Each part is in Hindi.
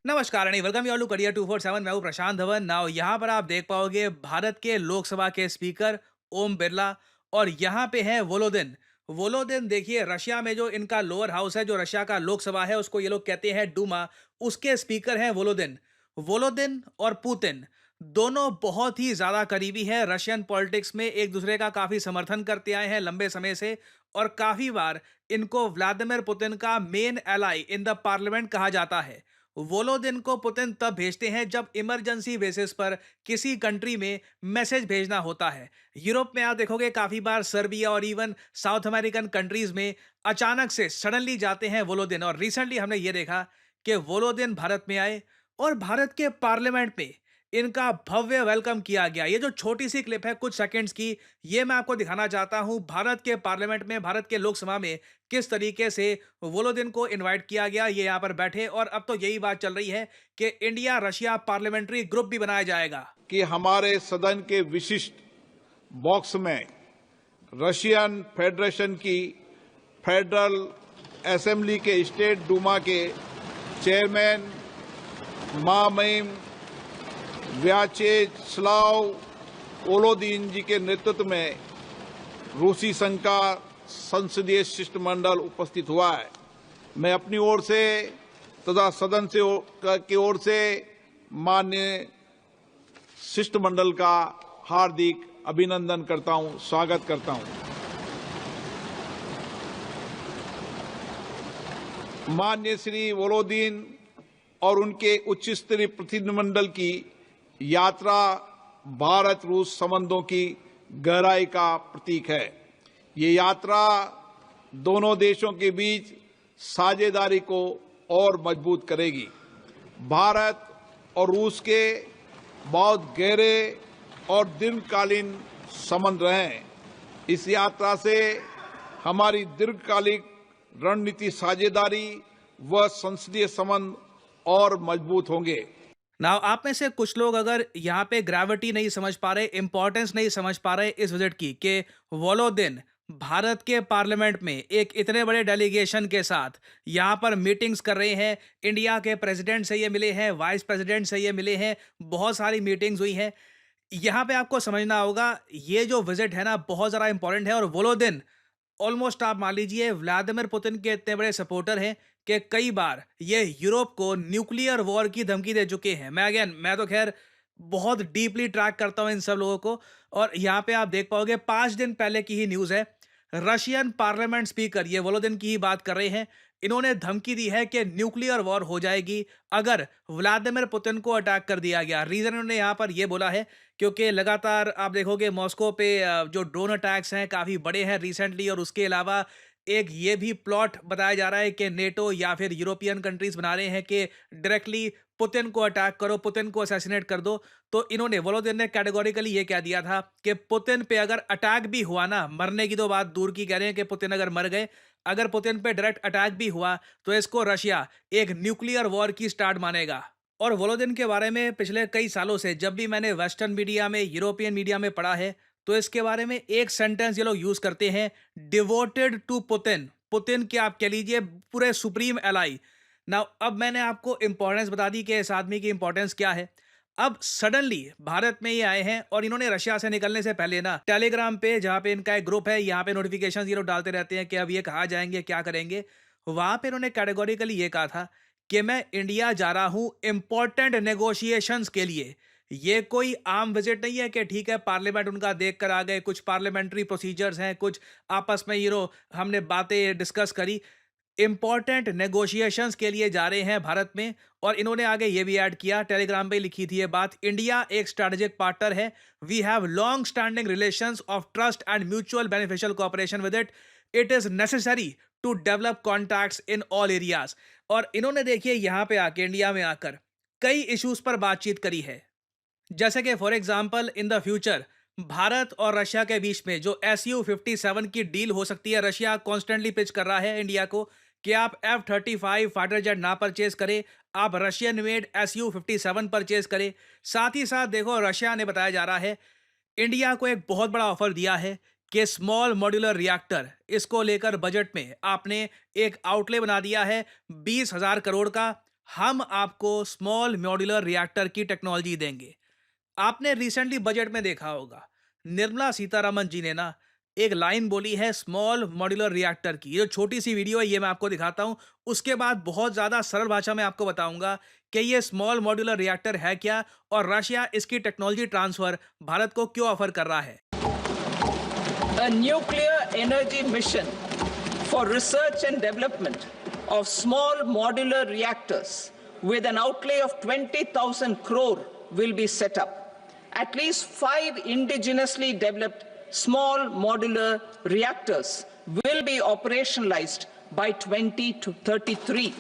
नमस्कार and welcome you all to career 247। मैं हूं प्रशांत धवन। नाउ यहाँ पर आप देख पाओगे भारत के लोकसभा के स्पीकर ओम बिरला, और यहाँ पे है वोलोदिन। वोलोदिन देखिए, रशिया में जो इनका लोअर हाउस है, जो रशिया का लोकसभा है, उसको ये लोग कहते हैं डूमा, उसके स्पीकर हैं वोलोदिन। वोलोदिन और पुतिन दोनों बहुत ही ज्यादा करीबी हैं। रशियन पॉलिटिक्स में एक दूसरे का काफी समर्थन करते आए हैं लंबे समय से, और काफी बार इनको व्लादिमीर पुतिन का main ally in the parliament कहा जाता है। वोलोदिन को पुतिन तब भेजते हैं जब इमरजेंसी बेसिस पर किसी कंट्री में मैसेज भेजना होता है। यूरोप में आप देखोगे काफी बार सर्बिया और इवन साउथ अमेरिकन कंट्रीज में अचानक से सडनली जाते हैं वोलोदिन, और रिसेंटली हमने ये देखा कि वोलोदिन भारत में आए और भारत के पार्लियामेंट में इनका भव्य वेलकम किया गया। ये जो छोटी सी क्लिप है कुछ सेकंड्स की, ये मैं आपको दिखाना चाहता हूं भारत के पार्लियामेंट में, भारत के लोकसभा में किस तरीके से वोलोदिन को इनवाइट किया गया। ये यहाँ पर बैठे, और अब तो यही बात चल रही है कि इंडिया रशिया पार्लियामेंट्री ग्रुप भी बनाया जाएगा। कि हमारे सदन के विशिष्ट बॉक्स में रशियन फेडरेशन की फेडरल असेंबली के स्टेट डूमा के चेयरमैन मामईम व्याचेस्लाव ओलोदीन जी के नेतृत्व में रूसी संघ का संसदीय शिष्टमंडल उपस्थित हुआ है। मैं अपनी ओर से तथा सदन से की ओर से माननीय शिष्टमंडल का हार्दिक अभिनंदन करता हूं, स्वागत करता हूं। माननीय श्री वोलोदीन और उनके उच्च स्तरीय प्रतिनिधिमंडल की यात्रा भारत रूस संबंधों की गहराई का प्रतीक है। ये यात्रा दोनों देशों के बीच साझेदारी को और मजबूत करेगी। भारत और रूस के बहुत गहरे और दीर्घकालीन संबंध रहे हैं। इस यात्रा से हमारी दीर्घकालिक रणनीति साझेदारी व संसदीय संबंध और मजबूत होंगे। नाउ आप में से कुछ लोग अगर यहाँ पे ग्रेविटी नहीं समझ पा रहे, इंपॉर्टेंस नहीं समझ पा रहे इस विजिट की, कि वोलोदिन भारत के पार्लियामेंट में एक इतने बड़े डेलीगेशन के साथ यहाँ पर मीटिंग्स कर रहे हैं। इंडिया के प्रेसिडेंट से ये मिले हैं, वाइस प्रेसिडेंट से ये मिले हैं, बहुत सारी मीटिंग्स हुई हैं। यहाँ पे आपको समझना होगा ये जो विजिट है ना, बहुत ज़्यादा इंपॉर्टेंट है। और वोलोदिन ऑलमोस्ट आप मान लीजिए व्लादिमीर पुतिन के इतने बड़े सपोर्टर हैं कि कई बार ये यूरोप को न्यूक्लियर वॉर की धमकी दे चुके हैं। मैं तो खैर बहुत डीपली ट्रैक करता हूं इन सब लोगों को, और यहाँ पे आप देख पाओगे 5 दिन पहले की ही न्यूज़ है। रशियन पार्लियामेंट स्पीकर, ये वोलोदिन की ही बात कर रहे हैं, इन्होंने धमकी दी है कि न्यूक्लियर वॉर हो जाएगी अगर व्लादिमीर पुतिन को अटैक कर दिया गया। रीजन इन्होंने यहाँ पर ये बोला है क्योंकि लगातार आप देखोगे मॉस्को पे जो ड्रोन अटैक्स हैं काफ़ी बड़े हैं रिसेंटली, और उसके अलावा एक ये भी प्लॉट बताया जा रहा है कि नेटो या फिर यूरोपियन कंट्रीज बना रहे हैं कि डायरेक्टली पुतिन को अटैक करो, पुतिन को असैसिनेट कर दो। तो इन्होंने, वोलोदिन ने कैटेगोरिकली ये कह दिया था कि पुतिन पे अगर अटैक भी हुआ ना, मरने की तो बात दूर की, कह रहे हैं कि पुतिन अगर मर गए, अगर पुतिन पे डायरेक्ट अटैक भी हुआ तो इसको रशिया एक न्यूक्लियर वॉर की स्टार्ट मानेगा। और वोलोदिन के बारे में पिछले कई सालों से जब भी मैंने वेस्टर्न मीडिया में, यूरोपियन मीडिया में पढ़ा है, तो इसके बारे में एक सेंटेंस ये लोग यूज करते हैं, डिवोटेड टू पुतिन। पुतिन के आप कह लीजिए पूरे सुप्रीम एलाई। नाउ अब मैंने आपको इंपॉर्टेंस बता दी कि इस आदमी की इंपॉर्टेंस क्या है। अब सडनली भारत में ये आए हैं, और इन्होंने रशिया से निकलने से पहले ना टेलीग्राम पे, जहाँ पे इनका एक ग्रुप है, यहाँ पे नोटिफिकेशन ये लोग डालते रहते हैं कि अब ये कहाँ जाएंगे, क्या करेंगे। वहां पे इन्होंने कैटेगोरिकली ये कहा था कि मैं इंडिया जा रहा हूं इंपॉर्टेंट नेगोशिएशंस के लिए। ये कोई आम विजिट नहीं है कि ठीक है पार्लियामेंट उनका देख कर आ गए, कुछ पार्लियामेंट्री प्रोसीजर्स हैं, कुछ आपस में हमने बातें डिस्कस करी। इंपॉर्टेंट नेगोशिएशंस के लिए जा रहे हैं भारत में। और इन्होंने आगे ये भी ऐड किया, टेलीग्राम पे लिखी थी ये बात, इंडिया एक स्ट्रेटेजिक पार्टनर है, we have long standing relations of trust and mutual beneficial cooperation with it, it is necessary to develop contacts in all areas. और इन्होंने देखिए यहाँ पे आके, इंडिया में आकर कई इश्यूज पर बातचीत करी है, जैसे कि for example in the future Bharat और रशिया के बीच में जो SU-57 की डील हो सकती है। रशिया कॉन्स्टेंटली पिच कर रहा है इंडिया को कि आप F-35 फाइटर जेट ना परचेज करें, आप रशियन मेड SU-57 परचेज करें। साथ ही साथ देखो, रशिया ने बताया जा रहा है इंडिया को एक बहुत बड़ा ऑफर दिया है कि स्मॉल मॉड्यूलर रिएक्टर, इसको लेकर बजट में आपने एक आउटले बना दिया है 20,000 करोड़ का। हम आपको स्मॉल मॉड्यूलर रिएक्टर की टेक्नोलॉजी देंगे। आपने रिसेंटली बजट में देखा होगा, निर्मला सीतारमन जी ने ना एक लाइन बोली है स्मॉल मॉड्यूलर रिएक्टर की। ये जो छोटी सी वीडियो है ये मैं आपको दिखाता हूँ। उसके बाद बहुत ज़्यादा सरल भाषा में आपको बताऊंगा कि ये स्मॉल मॉड्यूलर रिएक्टर है क्या और रशिया इसकी टेक्नोलॉजी ट्रांसफर भारत को क्यों ऑफर कर रहा है। A nuclear energy mission for research and development of small modular reactors with an outlay of 20,000 crore will be set up. At least 5 indigenously developed small modular reactors will be operationalized by 2033.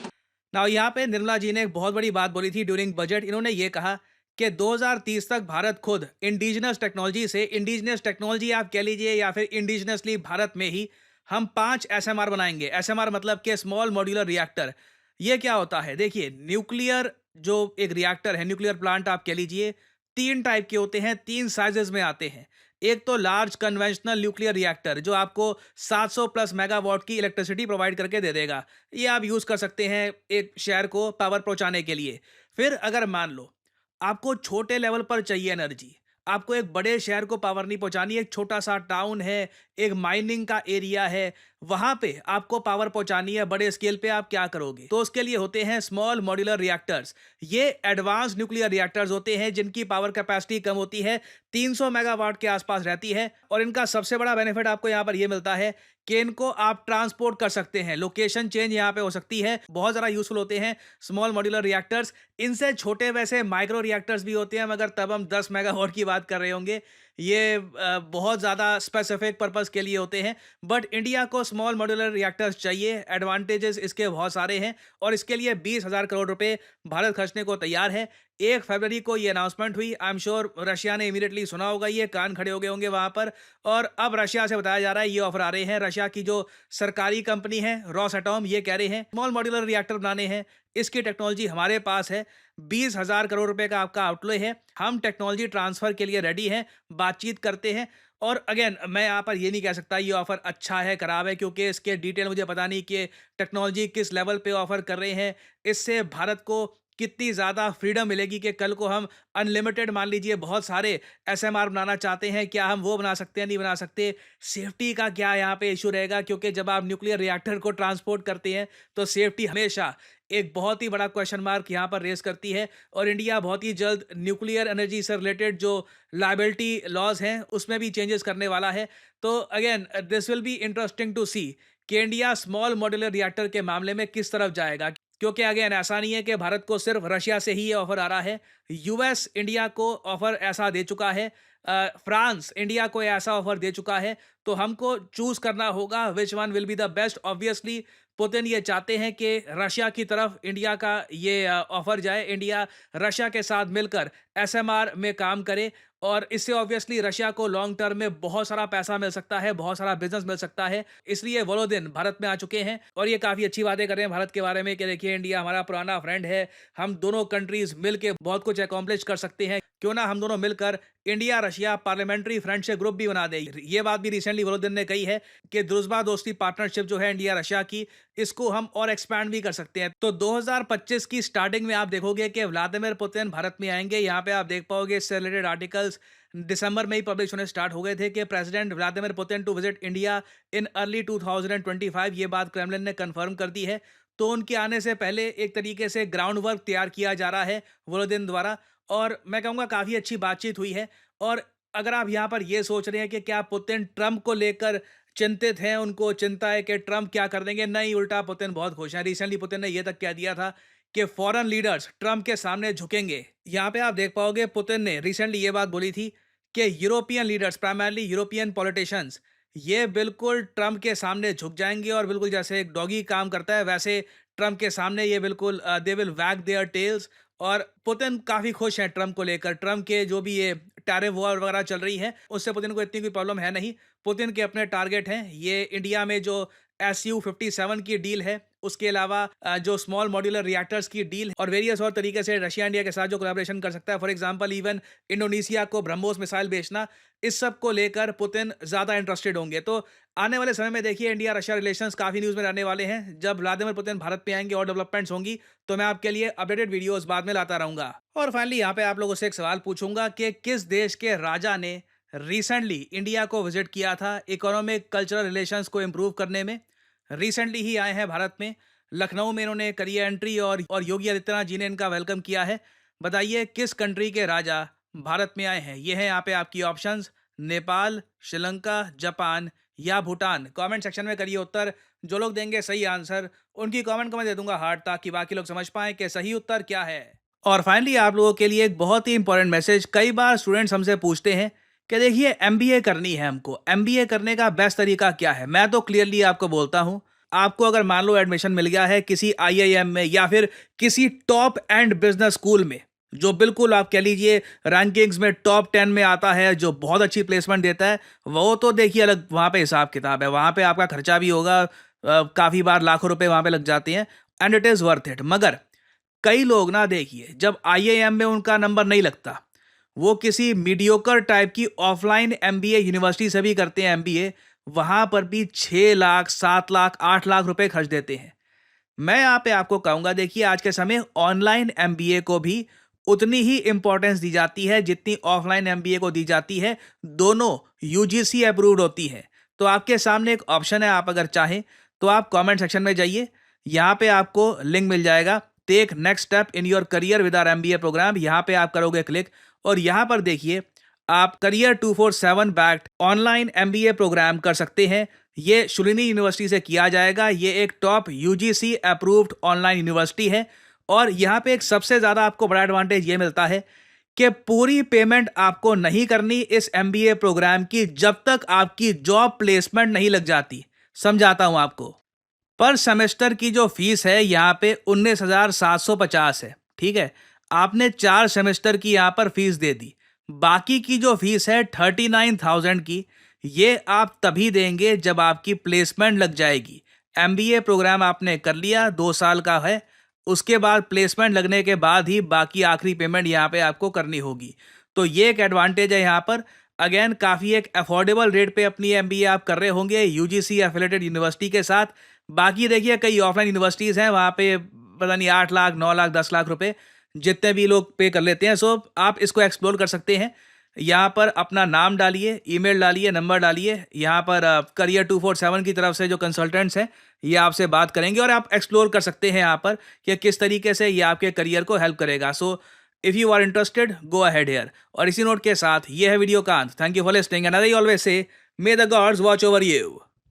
ना यहाँ पे निर्मला जी ने एक बहुत बड़ी बात बोली थी ड्यूरिंग बजट। इन्होंने ये कहा कि 2030 तक भारत खुद इंडिजिनस टेक्नोलॉजी आप कह लीजिए या फिर इंडिजिनसली भारत में ही हम 5 एसएमआर बनाएंगे। एसएमआर मतलब कि स्मॉल मॉड्यूलर रिएक्टर। ये क्या होता है? देखिए, न्यूक्लियर जो एक रिएक्टर है, न्यूक्लियर प्लांट आप कह लीजिए, 3 टाइप के होते हैं, 3 साइजेस में आते हैं। एक तो लार्ज कन्वेंशनल न्यूक्लियर रिएक्टर जो आपको 700 प्लस मेगावाट की इलेक्ट्रिसिटी प्रोवाइड करके दे देगा। ये आप यूज़ कर सकते हैं एक शहर को पावर पहुंचाने के लिए। फिर अगर मान लो आपको छोटे लेवल पर चाहिए एनर्जी, आपको एक बड़े शहर को पावर नहीं पहुंचानी, एक छोटा सा टाउन है, एक माइनिंग का एरिया है, वहां पे आपको पावर पहुंचानी है बड़े स्केल पे, आप क्या करोगे? तो उसके लिए होते हैं स्मॉल मॉड्यूलर रिएक्टर्स। ये एडवांस न्यूक्लियर रिएक्टर्स होते हैं जिनकी पावर कैपेसिटी कम होती है, 300 मेगावाट के आसपास रहती है। और इनका सबसे बड़ा बेनिफिट आपको यहाँ पर ये मिलता है कि इनको आप ट्रांसपोर्ट कर सकते हैं, लोकेशन चेंज यहाँ पे हो सकती है। बहुत ज़्यादा यूजफुल होते हैं स्मॉल मॉड्यूलर रिएक्टर्स। इनसे छोटे वैसे माइक्रो रिएक्टर्स भी होते हैं, मगर तब हम 10 मेगावाट की बात कर रहे होंगे। ये बहुत ज़्यादा स्पेसिफिक पर्पस के लिए होते हैं। बट इंडिया को स्मॉल मॉड्यूलर रिएक्टर्स चाहिए, एडवांटेजेस इसके बहुत सारे हैं और इसके लिए 20,000 करोड़ रुपए भारत खर्चने को तैयार है। 1 फरवरी को ये अनाउंसमेंट हुई। आई एम श्योर रशिया ने इमीडिएटली सुना होगा, ये कान खड़े हो गए होंगे वहां पर। और अब रशिया से बताया जा रहा है ये ऑफर आ रहे हैं। रशिया की जो सरकारी कंपनी है रॉसएटॉम, ये कह रहे हैं स्मॉल मॉड्यूलर रिएक्टर बनाने हैं, इसकी टेक्नोलॉजी हमारे पास है। 20,000 करोड़ रुपए का आपका आउटले है, हम टेक्नोलॉजी ट्रांसफर के लिए रेडी हैं, बातचीत करते हैं। और अगेन मैं यहाँ पर ये नहीं कह सकता ये ऑफर अच्छा है खराब है, क्योंकि इसके डिटेल मुझे पता नहीं कि टेक्नोलॉजी किस लेवल पे ऑफर कर रहे हैं, इससे भारत को कितनी ज़्यादा फ्रीडम मिलेगी कि कल को हम अनलिमिटेड मान लीजिए बहुत सारे एसएमआर बनाना चाहते हैं, क्या हम वो बना सकते हैं, नहीं बना सकते। सेफ्टी का क्या यहाँ पे इशू रहेगा, क्योंकि जब आप न्यूक्लियर रिएक्टर को ट्रांसपोर्ट करते हैं तो सेफ्टी हमेशा एक बहुत ही बड़ा क्वेश्चन मार्क यहाँ पर रेस करती है। और इंडिया बहुत ही जल्द न्यूक्लियर एनर्जी से रिलेटेड जो लायबिलिटी लॉज हैं उसमें भी चेंजेस करने वाला है। तो again this will be interesting to see कि इंडिया स्मॉल मॉड्यूलर रिएक्टर के मामले में किस तरफ जाएगा, क्योंकि अगेन ऐसा नहीं है कि भारत को सिर्फ रशिया से ही ये ऑफर आ रहा है। यूएस इंडिया को ऑफर ऐसा दे चुका है, फ्रांस इंडिया को ऐसा ऑफर दे चुका है। तो हमको चूज करना होगा which one will be the best. Obviously Putin ये चाहते हैं कि रशिया की तरफ इंडिया का ये ऑफर जाए, इंडिया रशिया के साथ मिलकर एसएमआर में काम करे और इससे ऑब्वियसली रशिया को लॉन्ग टर्म में बहुत सारा पैसा मिल सकता है, बहुत सारा बिजनेस मिल सकता है। इसलिए वोलोदिन भारत में आ चुके हैं और ये काफ़ी अच्छी बातें कर रहे हैं भारत के बारे में कि देखिए इंडिया हमारा पुराना फ्रेंड है, हम दोनों कंट्रीज मिलकर बहुत कुछ अकॉम्प्लिश कर सकते हैं, क्यों ना हम दोनों मिलकर India Russia parliamentary friendship group भी बना दे। ये बात भी रिसेंटली वोलोदिन ने कही है कि द्रुजबा दोस्ती पार्टनरशिप जो है इंडिया रशिया की, इसको हम और एक्सपैंड भी कर सकते हैं। तो 2025 की स्टार्टिंग में आप देखोगे कि व्लादिमीर पुतिन भारत में आएंगे। यहाँ पे आप देख पाओगे इससे रिलेटेड आर्टिकल्स दिसंबर में ही पब्लिश होने स्टार्ट हो गए थे कि president Vladimir Putin to visit India in early 2025। ये बात क्रेमलिन ने कंफर्म कर दी है। तो उनके आने से पहले एक तरीके से ग्राउंड वर्क तैयार किया जा रहा है वोलोदिन द्वारा और मैं कहूँगा काफ़ी अच्छी बातचीत हुई है। और अगर आप यहाँ पर ये सोच रहे हैं कि क्या पुतिन ट्रंप को लेकर चिंतित हैं, उनको चिंता है कि ट्रंप क्या कर देंगे, नहीं, उल्टा पुतिन बहुत खुश हैं। रिसेंटली पुतिन ने यह तक कह दिया था कि फॉरेन लीडर्स ट्रंप के सामने झुकेंगे। यहाँ पे आप देख पाओगे पुतिन ने रिसेंटली ये बात बोली थी कि European leaders, primarily European politicians, ये बिल्कुल ट्रंप के सामने झुक जाएंगे और बिल्कुल जैसे एक डॉगी काम करता है वैसे ट्रंप के सामने ये बिल्कुल दे विल वैग देयर टेल्स। और पुतिन काफ़ी खुश हैं ट्रंप को लेकर। ट्रंप के जो भी ये टैरिफ वॉर वगैरह चल रही है उससे पुतिन को इतनी कोई प्रॉब्लम है नहीं। पुतिन के अपने टारगेट हैं, ये इंडिया में जो SU-57 की डील है उसके अलावा जो स्मॉल मॉड्यूलर रिएक्टर्स की डील और वेरियस और तरीके से रशिया इंडिया के साथ जो कोलैबोरेशन कर सकता है, फॉर एग्जांपल इवन इंडोनेशिया को ब्रह्मोस मिसाइल बेचना, इस सब को लेकर पुतिन ज़्यादा इंटरेस्टेड होंगे। तो आने वाले समय में देखिए इंडिया रशिया रिलेशंस काफ़ी न्यूज़ में रहने वाले हैं। जब व्लादिमीर पुतिन भारत पे आएंगे और डेवलपमेंट्स होंगी तो मैं आपके लिए अपडेटेड वीडियोस बाद में लाता रहूंगा। और फाइनली यहाँ पे आप लोगों से एक सवाल पूछूंगा कि किस देश के राजा ने रिसेंटली इंडिया को विजिट किया था इकोनॉमिक कल्चरल रिलेशंस को इम्प्रूव करने में। रिसेंटली ही आए हैं भारत में, लखनऊ में इन्होंने करियर एंट्री और योगी आदित्यनाथ जी ने इनका वेलकम किया है। बताइए किस कंट्री के राजा भारत में आए हैं। ये हैं यहाँ पे आपकी ऑप्शंस, नेपाल, श्रीलंका, जापान या भूटान। कमेंट सेक्शन में करिए उत्तर। जो लोग देंगे सही आंसर उनकी कमेंट को मैं दे दूंगा हार्ट, ताकि बाकी लोग समझ पाएं कि सही उत्तर क्या है। और फाइनली आप लोगों के लिए एक बहुत ही इंपॉर्टेंट मैसेज। कई बार स्टूडेंट्स हमसे पूछते हैं कि देखिए एमबीए करनी है हमको, एमबीए करने का बेस्ट तरीका क्या है। मैं तो क्लियरली आपको बोलता हूं, आपको अगर मान लो एडमिशन मिल गया है किसी आईआईएम में या फिर किसी टॉप एंड बिजनेस स्कूल में, जो बिल्कुल आप कह लीजिए रैंकिंग्स में टॉप 10 में आता है, जो बहुत अच्छी प्लेसमेंट देता है, वो तो देखिए अलग वहाँ पे हिसाब किताब है। वहाँ पे आपका खर्चा भी होगा, काफ़ी बार लाखों रुपए वहाँ पे लग जाते हैं, and it is worth it. मगर कई लोग ना देखिए जब आईआईएम में उनका नंबर नहीं लगता, वो किसी मीडियोकर टाइप की ऑफलाइन एमबीए यूनिवर्सिटी से भी करते हैं एमबीए, वहाँ पर भी 6 लाख 7 लाख 8 लाख रुपए खर्च देते हैं। मैं यहाँ पे आपको कहूँगा देखिए आज के समय ऑनलाइन एमबीए को भी उतनी ही इंपॉर्टेंस दी जाती है जितनी ऑफलाइन एमबीए को दी जाती है। दोनों यूजीसी अप्रूव्ड होती है। तो आपके सामने एक ऑप्शन है, आप अगर चाहें तो आप कमेंट सेक्शन में जाइए, यहाँ पे आपको लिंक मिल जाएगा, take next step in your career with our MBA program. यहाँ पे आप करोगे क्लिक और यहाँ पर देखिए आप career 247 backed online MBA program कर सकते हैं। ये शुलिनी यूनिवर्सिटी से किया जाएगा। ये एक top UGC approved online university है और यहाँ पे एक सबसे ज़्यादा आपको बड़ा एडवांटेज ये मिलता है कि पूरी पेमेंट आपको नहीं करनी इस एमबीए प्रोग्राम की जब तक आपकी जॉब प्लेसमेंट नहीं लग जाती। समझाता हूँ आपको। पर सेमेस्टर की जो फीस है यहाँ पे 19,750 है, ठीक है। आपने 4 सेमेस्टर की यहाँ पर फीस दे दी। बाकी की जो फीस है 39,000 की, ये आप तभी देंगे जब आपकी प्लेसमेंट लग जाएगी। एमबीए प्रोग्राम आपने कर लिया, 2 साल का है, उसके बाद प्लेसमेंट लगने के बाद ही बाकी आखिरी पेमेंट यहाँ पे आपको करनी होगी। तो ये एक एडवांटेज है यहाँ पर। अगेन काफ़ी एक अफोर्डेबल रेट पे अपनी एमबीए आप कर रहे होंगे यूजीसी एफिलिएटेड यूनिवर्सिटी के साथ। बाकी देखिए कई ऑफलाइन यूनिवर्सिटीज़ हैं, वहाँ पे पता नहीं 8 लाख 9 लाख 10 लाख रुपए जितने भी लोग पे कर लेते हैं। सो आप इसको एक्सप्लोर कर सकते हैं। यहाँ पर अपना नाम डालिए, ईमेल डालिए, नंबर डालिए। यहाँ पर करियर 247 की तरफ से जो कंसल्टेंट्स हैं ये आपसे बात करेंगे और आप एक्सप्लोर कर सकते हैं यहाँ पर कि किस तरीके से ये आपके करियर को हेल्प करेगा। So if you are interested go ahead here. और इसी नोट के साथ ये है वीडियो का अंत। Thank you for listening and I always say may the gods watch over you.